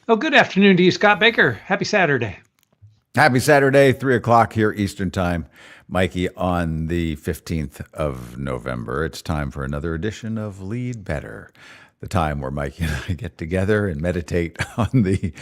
Oh, good afternoon to you, Scott Baker. Happy Saturday. Happy Saturday, 3 o'clock here Eastern Time. Mikey, on the 15th of November, it's time for another edition of Lead Better, the time where Mikey and I get together and meditate on the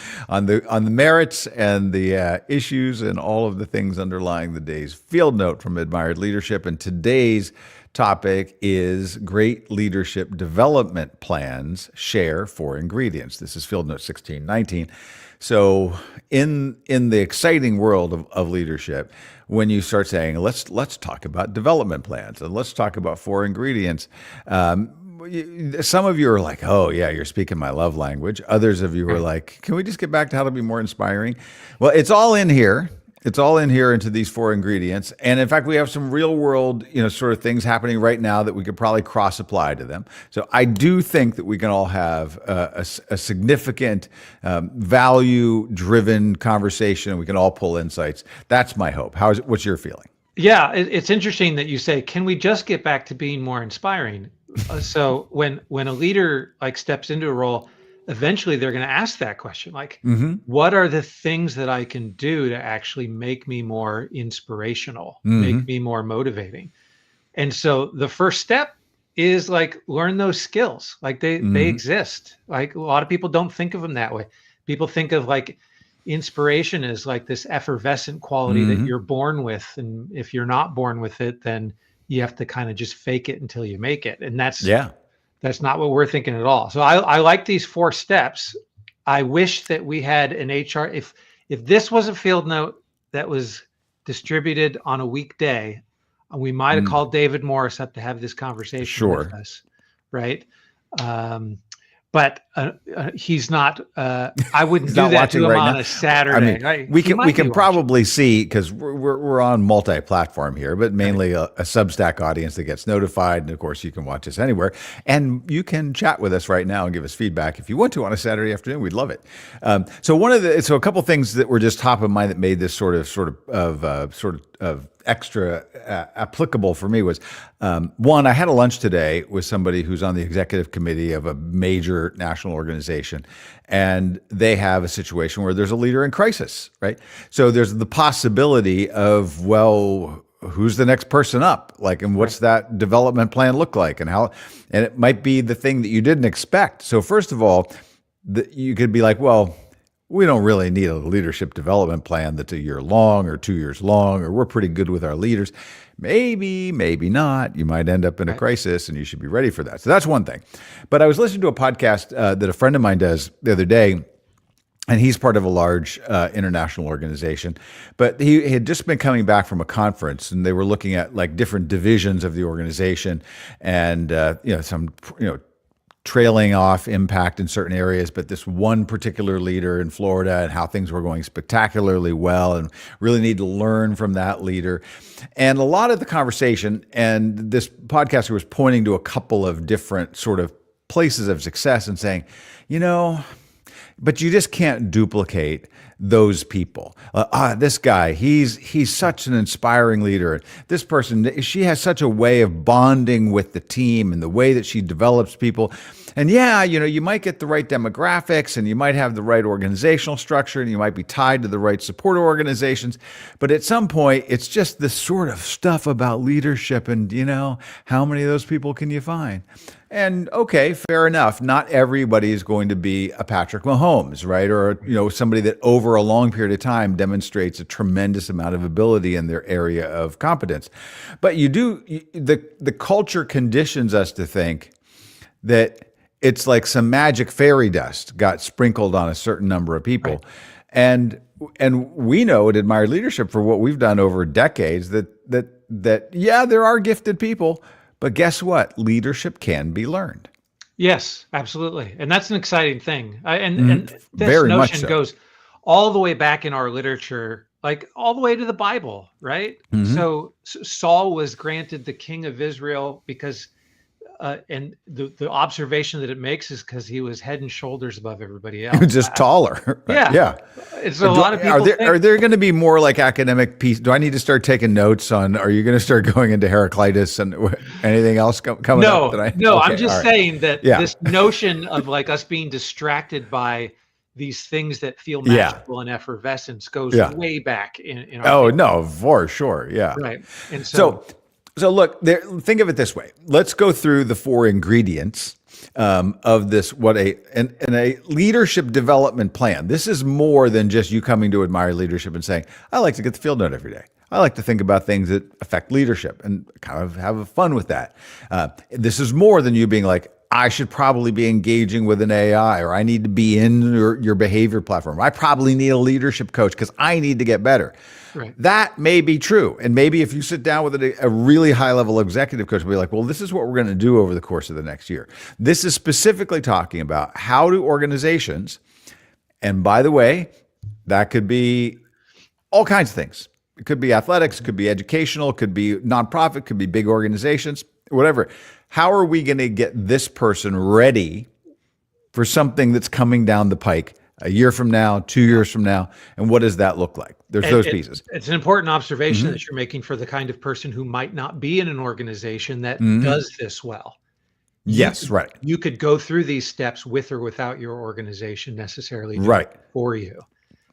merits and the issues and all of the things underlying the day's field note from Admired Leadership. And today's topic is Great Leadership Development Plans Share 4 Ingredients. This is field note 1619. So in the exciting world of leadership, when you start saying, let's talk about development plans and let's talk about 4 ingredients, some of you are like, oh yeah, you're speaking my love language. Others of you are like, can we just get back to how to be more inspiring? Well, it's all in here. It's all in here into these 4 ingredients. And in fact, we have some real world, sort of things happening right now that we could probably cross apply to them. So I do think that we can all have a significant value driven conversation. We can all pull insights. That's my hope. What's your feeling? Yeah, it's interesting that you say, can we just get back to being more inspiring? So when a leader steps into a role, eventually they're going to ask that question, what are the things that I can do to actually make me more inspirational, make me more motivating? And so the first step is learn those skills. They exist. A lot of people don't think of them that way. People think of inspiration is this effervescent quality that you're born with. And if you're not born with it, then you have to kind of just fake it until you make it. And that's not what we're thinking at all. So I like these 4 steps. I wish that we had an HR. If this was a field note that was distributed on a weekday, we might have called David Morris up to have this conversation with us, right? But he's not. I wouldn't do that to him on a Saturday. Right? We can probably see, because we're on multi-platform here, but mainly a Substack audience that gets notified, and of course you can watch us anywhere, and you can chat with us right now and give us feedback if you want to on a Saturday afternoon. We'd love it. So a couple things that were just top of mind that made this sort of extra applicable for me was, one, I had a lunch today with somebody who's on the executive committee of a major national organization, and they have a situation where there's a leader in crisis, right? So there's the possibility of, well, who's the next person up? And what's that development plan look like, and how? And it might be the thing that you didn't expect. So first of all, you could be like, well, we don't really need a leadership development plan that's a year long or 2 years long, or we're pretty good with our leaders. Maybe not. You might end up in a crisis, and you should be ready for that. So that's one thing. But I was listening to a podcast that a friend of mine does the other day, and he's part of a large international organization. But he had just been coming back from a conference, and they were looking at different divisions of the organization, and some trailing off impact in certain areas, but this one particular leader in Florida and how things were going spectacularly well, and really need to learn from that leader. And a lot of the conversation, and this podcaster was pointing to a couple of different sort of places of success and saying, but you just can't duplicate those people. This guy, he's such an inspiring leader. This person, she has such a way of bonding with the team and the way that she develops people. And you might get the right demographics, and you might have the right organizational structure, and you might be tied to the right support organizations. But at some point, it's just this sort of stuff about leadership, and how many of those people can you find? And okay, fair enough. Not everybody is going to be a Patrick Mahomes, right? Or, somebody that over a long period of time demonstrates a tremendous amount of ability in their area of competence. But the culture conditions us to think that it's like some magic fairy dust got sprinkled on a certain number of people. Right. And we know at Admired Leadership, for what we've done over decades, that there are gifted people. But guess what? Leadership can be learned. Yes, absolutely. And that's an exciting thing. And this very notion goes all the way back in our literature, all the way to the Bible, right? So Saul was granted the king of Israel because, and the observation that it makes is because he was head and shoulders above everybody else. He was just taller. Yeah. And so a lot of people are there going to be more academic piece? Do I need to start taking notes on? Are you going to start going into Heraclitus and anything else coming up? No. I'm just saying that this notion of us being distracted by these things that feel Yeah. magical and effervescence goes Yeah. way back in our Oh, family. no, for sure. Yeah. Right. And so, So, so look, there, think of it this way. Let's go through the four ingredients of this. What and a leadership development plan. This is more than just you coming to admire leadership and saying, "I like to get the field note every day. I like to think about things that affect leadership and kind of have fun with that." This is more than you being like, I should probably be engaging with an AI, or I need to be in your behavior platform. I probably need a leadership coach because I need to get better. right. That may be true. And maybe if you sit down with a really high level executive coach, be like, well, this is what we're going to do over the course of the next year. This is specifically talking about how do organizations, and by the way, that could be all kinds of things. It could be athletics, could be educational, could be nonprofit, could be big organizations, whatever. How are we going to get this person ready for something that's coming down the pike a year from now, 2 years from now? And what does that look like? There's those pieces. It's an important observation that you're making for the kind of person who might not be in an organization that does this well. Yes, right. You could go through these steps with or without your organization necessarily doing Right. it for you.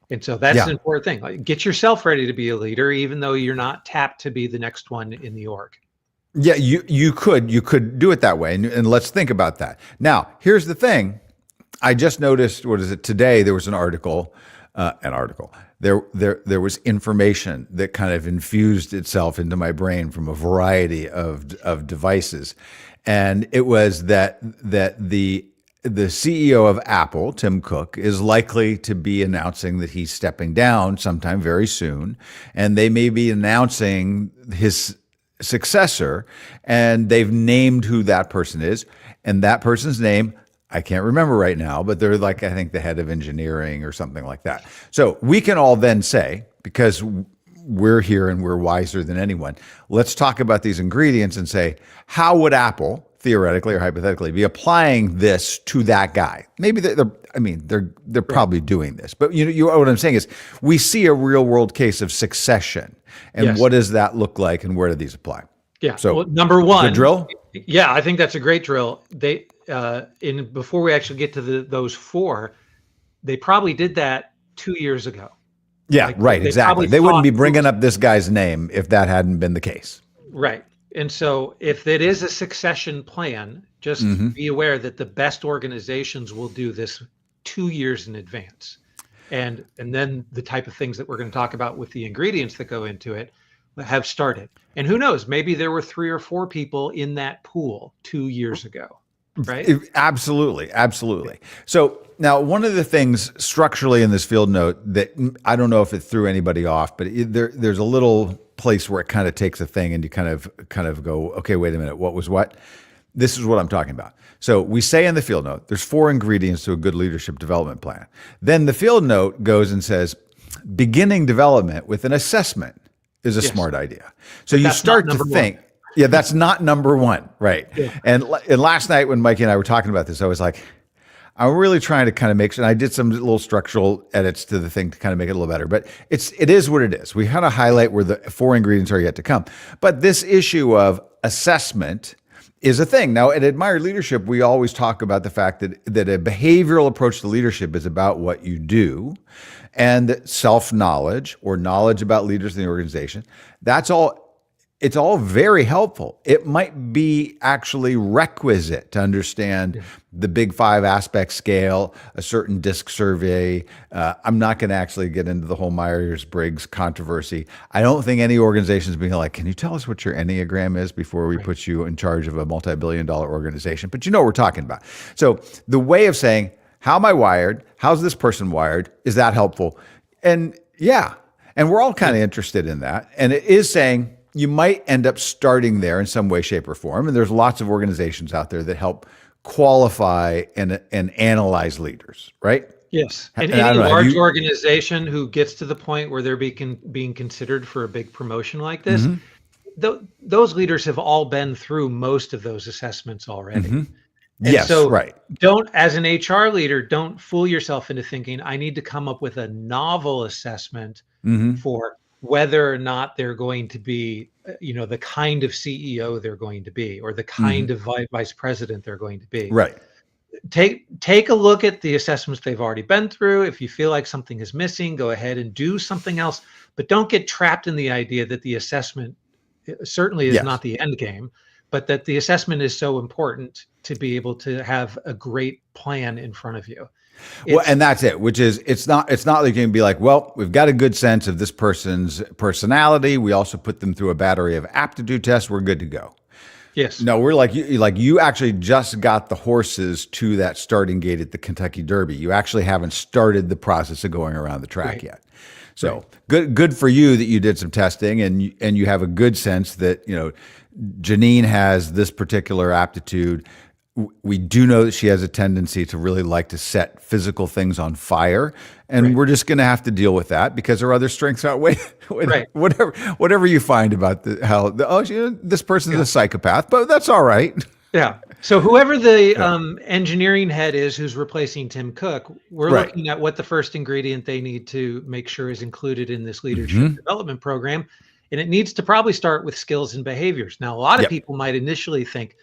And so that's Yeah. an important thing. Like, get yourself ready to be a leader, even though you're not tapped to be the next one in the org. Yeah, you could do it that way, and let's think about that. Now, here's the thing. I just noticed, what is it, today there was an article. There was information that kind of infused itself into my brain from a variety of devices, and it was that the CEO of Apple, Tim Cook, is likely to be announcing that he's stepping down sometime very soon, and they may be announcing his successor, and they've named who that person is, and that person's name I can't remember right now, but they're like, I think the head of engineering or something like that. So we can all then say, because we're here and we're wiser than anyone, let's talk about these ingredients and say, how would Apple theoretically or hypothetically be applying this to that guy? Maybe they're probably doing this, but you know what I'm saying is we see a real world case of succession, and Yes. what does that look like, and where do these apply? Yeah. So Well, number one, the drill. Yeah, I think that's a great drill. They before we actually get to those four, they probably did that 2 years ago. Yeah, Like, right, they exactly. probably They wouldn't be thought- bringing up this guy's name if that hadn't been the case. Right. And so if it is a succession plan, just be aware that the best organizations will do this 2 years in advance. And then the type of things that we're going to talk about with the ingredients that go into it have started. And who knows, maybe there were 3 or 4 people in that pool 2 years ago. Right. Absolutely. So now, one of the things structurally in this field note that I don't know if it threw anybody off, but there's a little place where it kind of takes a thing and you kind of go, okay, wait a minute, what was what? This is what I'm talking about. So we say in the field note, there's 4 ingredients to a good leadership development plan. Then the field note goes and says, beginning development with an assessment is a smart idea. So you start to think. Yeah, that's not number one, right? Yeah. And last night when Mikey and I were talking about this, I was like, I'm really trying to kind of make sure. And I did some little structural edits to the thing to kind of make it a little better. But it is what it is. We kind of highlight where the 4 ingredients are yet to come. But this issue of assessment is a thing. Now, at Admired Leadership, we always talk about the fact that a behavioral approach to leadership is about what you do, and self-knowledge or knowledge about leaders in the organization. That's all. It's all very helpful. It might be actually requisite to understand the Big 5 aspect scale, a certain DISC survey. I'm not going to actually get into the whole Myers-Briggs controversy. I don't think any organization is being like, can you tell us what your Enneagram is before we put you in charge of a multi-billion-dollar organization? But you know what we're talking about. So the way of saying, how am I wired? How's this person wired? Is that helpful? And yeah, and we're all kind of interested in that. And it is saying, you might end up starting there in some way, shape, or form. And there's lots of organizations out there that help qualify and analyze leaders, right? Yes. And any large organization who gets to the point where they're being considered for a big promotion like this, those leaders have all been through most of those assessments already. Yes, so right. As an HR leader, don't fool yourself into thinking, I need to come up with a novel assessment for whether or not they're going to be, the kind of CEO they're going to be, or the kind of vice president they're going to be. Right. take a look at the assessments they've already been through. If you feel like something is missing, go ahead and do something else, but don't get trapped in the idea that the assessment certainly is Yes. not the end game, but that the assessment is so important to be able to have a great plan in front of you. Well, and that's it, which is it's not like you can be like, well, we've got a good sense of this person's personality. We also put them through a battery of aptitude tests. We're good to go. Yes. No, we're like you actually just got the horses to that starting gate at the Kentucky Derby. You actually haven't started the process of going around the track yet. So good for you that you did some testing and you have a good sense that, Janine has this particular aptitude. We do know that she has a tendency to really like to set physical things on fire, and we're just going to have to deal with that because her other strengths outweigh whatever you find about this person is a psychopath, but that's all right. Yeah. So whoever the engineering head is who's replacing Tim Cook, we're looking at what the first ingredient they need to make sure is included in this leadership development program. And it needs to probably start with skills and behaviors. Now, a lot of people might initially think,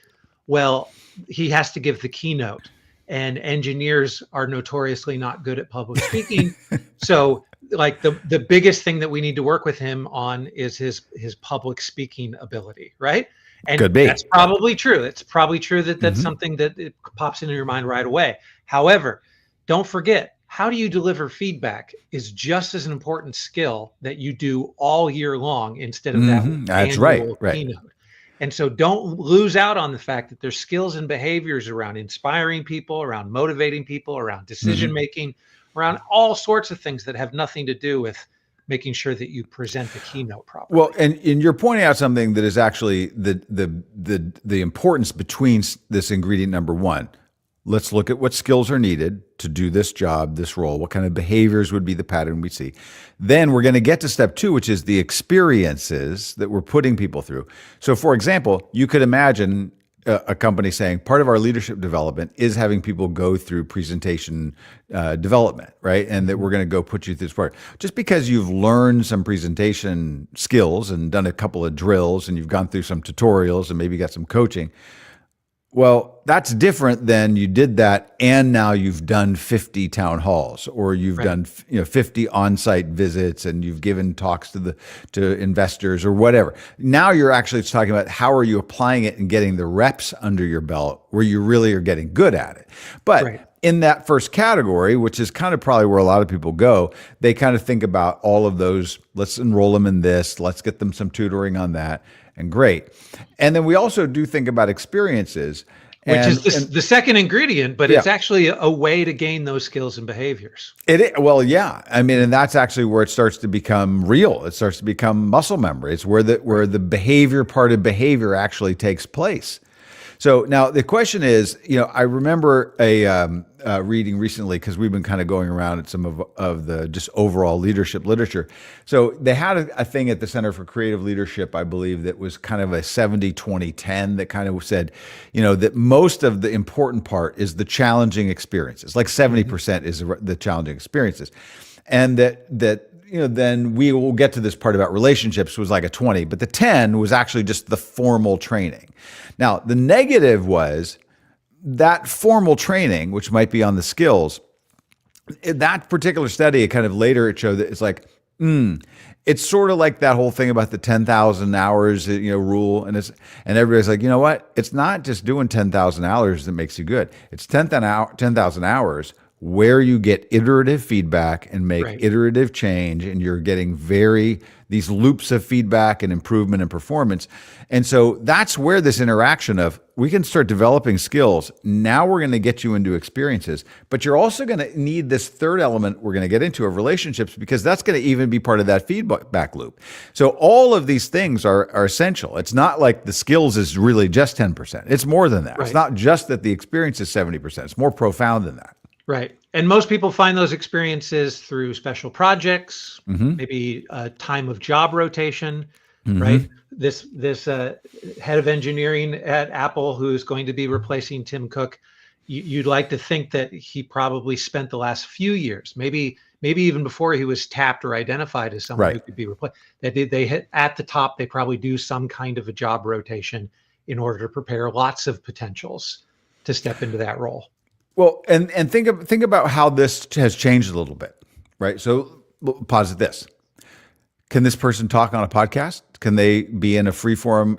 well, he has to give the keynote, and engineers are notoriously not good at public speaking. So like the biggest thing that we need to work with him on is his public speaking ability, right? And could be. That's probably true. It's probably true that that's something that it pops into your mind right away. However, don't forget, how do you deliver feedback is just as an important skill that you do all year long instead of that That's annual right. keynote. And so don't lose out on the fact that there's skills and behaviors around inspiring people, around motivating people, around decision making, around all sorts of things that have nothing to do with making sure that you present the keynote properly. Well, and you're pointing out something that is actually the importance between this ingredient number one. Let's look at what skills are needed to do this job, this role. What kind of behaviors would be the pattern we see? Then we're going to get to step two, which is the experiences that we're putting people through. So, for example, you could imagine a company saying part of our leadership development is having people go through presentation development, right? And that we're going to go put you through this part. Just because you've learned some presentation skills and done a couple of drills and you've gone through some tutorials and maybe got some coaching, well, that's different than you did that and now you've done 50 town halls or you've done 50 on-site visits and you've given talks to investors or whatever. Now you're actually talking about how are you applying it and getting the reps under your belt where you really are getting good at it. But in that first category, which is kind of probably where a lot of people go, they kind of think about all of those, let's enroll them in this, let's get them some tutoring on that. And great. And then we also do think about experiences. Which is the second ingredient, but it's actually a way to gain those skills and behaviors. Well, yeah. I mean, and that's actually where it starts to become real. It starts to become muscle memory. It's where the behavior part of behavior actually takes place. So now the question is, I remember a reading recently because we've been kind of going around at some of the just overall leadership literature. So they had a thing at the Center for Creative Leadership, I believe, that was kind of a 70-20-10 that kind of said, that most of the important part is the challenging experiences. Like 70% is the challenging experiences. And that then we will get to this part about relationships was like a 20, but the 10 was actually just the formal training. Now, the negative was that formal training, which might be on the skills, that particular study, it showed that it's like, it's sort of like that whole thing about the 10,000 hours, rule. And everybody's like, you know what? It's not just doing 10,000 hours that makes you good. It's 10,000 hours where you get iterative feedback and make iterative change, and you're getting these loops of feedback and improvement and performance. And so that's where this interaction of we can start developing skills. Now we're going to get you into experiences, but you're also going to need this third element we're going to get into of relationships, because that's going to even be part of that feedback loop. So all of these things are essential. It's not like the skills is really just 10%. It's more than that. It's not just that the experience is 70%. It's more profound than that. Right. And most people find those experiences through special projects, maybe a time of job rotation, right? This head of engineering at Apple, who's going to be replacing Tim Cook, you'd like to think that he probably spent the last few years, maybe even before he was tapped or identified as someone who could be replaced, that they hit at the top, they probably do some kind of a job rotation in order to prepare lots of potentials to step into that role. Well, and think about how this has changed a little bit, right? So posit this. Can this person talk on a podcast? Can they be in a free form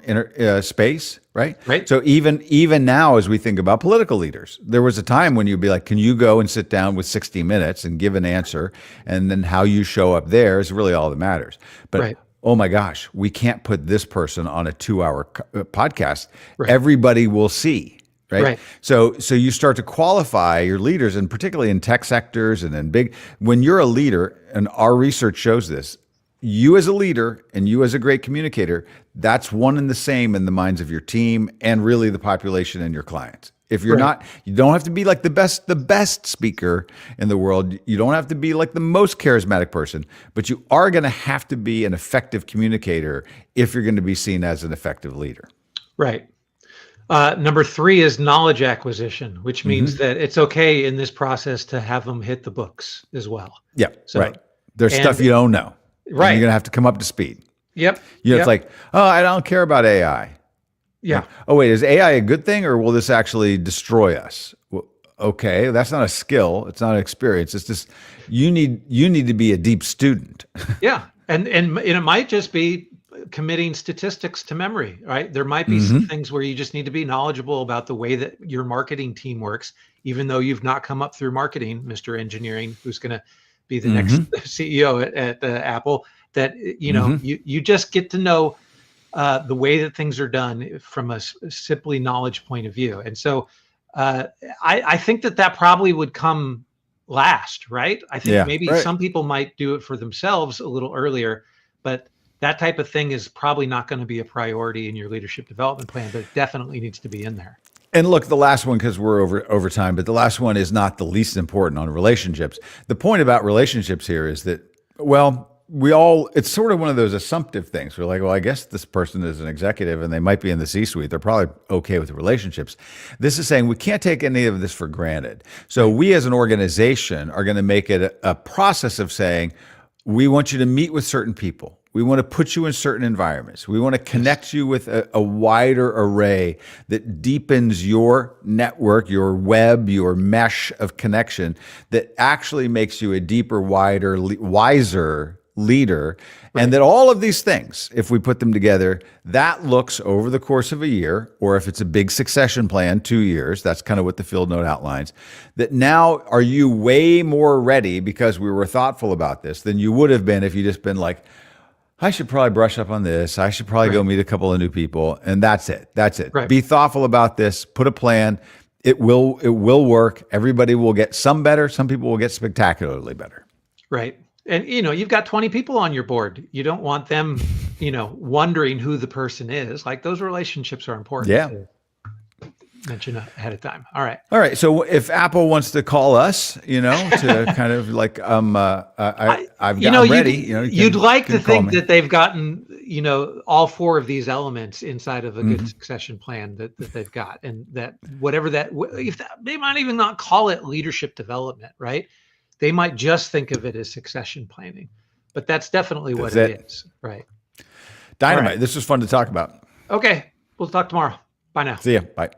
space? Right. Right. So even now, as we think about political leaders, there was a time when you'd be like, can you go and sit down with 60 Minutes and give an answer? And then how you show up there is really all that matters. But Right. oh my gosh, we can't put this person on a 2-hour podcast. Right. Everybody will see. Right? Right. So you start to qualify your leaders, and particularly in tech sectors and in big, when you're a leader, and our research shows this, you as a leader and you as a great communicator, that's one and the same in the minds of your team and really the population and your clients. If you're not, you don't have to be like the best speaker in the world. You don't have to be like the most charismatic person, but you are going to have to be an effective communicator if you're going to be seen as an effective leader. Right. Number 3 is knowledge acquisition, which means that it's okay in this process to have them hit the books as well. Yeah, So, right. There's stuff you don't know. Right. And you're going to have to come up to speed. Yep. It's like, oh, I don't care about AI. Yeah. Like, oh, wait, is AI a good thing or will this actually destroy us? Well, okay, that's not a skill. It's not an experience. It's just you need to be a deep student. Yeah. And it might just be committing statistics to memory, right? There might be some things where you just need to be knowledgeable about the way that your marketing team works, even though you've not come up through marketing, Mr. Engineering, who's going to be the next CEO at Apple, that, you just get to know the way that things are done from a simply knowledge point of view. And so I think that probably would come last, right? I think maybe some people might do it for themselves a little earlier, but that type of thing is probably not going to be a priority in your leadership development plan, but it definitely needs to be in there. And look, the last one, because we're over time, but the last one is not the least important on relationships. The point about relationships here is that, well, it's sort of one of those assumptive things. We're like, well, I guess this person is an executive and they might be in the C-suite. They're probably okay with relationships. This is saying we can't take any of this for granted. So we as an organization are going to make it a process of saying, we want you to meet with certain people. We want to put you in certain environments. We want to connect you with a wider array that deepens your network, your web, your mesh of connection that actually makes you a deeper, wider, wiser leader. Right. And that all of these things, if we put them together, that looks over the course of a year, or if it's a big succession plan, 2 years, that's kind of what the field note outlines, that now are you way more ready because we were thoughtful about this than you would have been if you just been like, I should probably brush up on this. I should probably go meet a couple of new people. And that's it. That's it. Right. Be thoughtful about this. Put a plan. It will work. Everybody will get some better. Some people will get spectacularly better. Right. And, you've got 20 people on your board. You don't want them, wondering who the person is. Like, those relationships are important. Yeah. To mention ahead of time. All right. All right. So if Apple wants to call us, to kind of like, I'm ready. You'd like to think that they've gotten, all 4 of these elements inside of a good succession plan that they've got, and that whatever they might even not call it leadership development, right? They might just think of it as succession planning, but that's definitely what it is, right? Dynamite. Right. This was fun to talk about. Okay. We'll talk tomorrow. Bye now. See ya. Bye.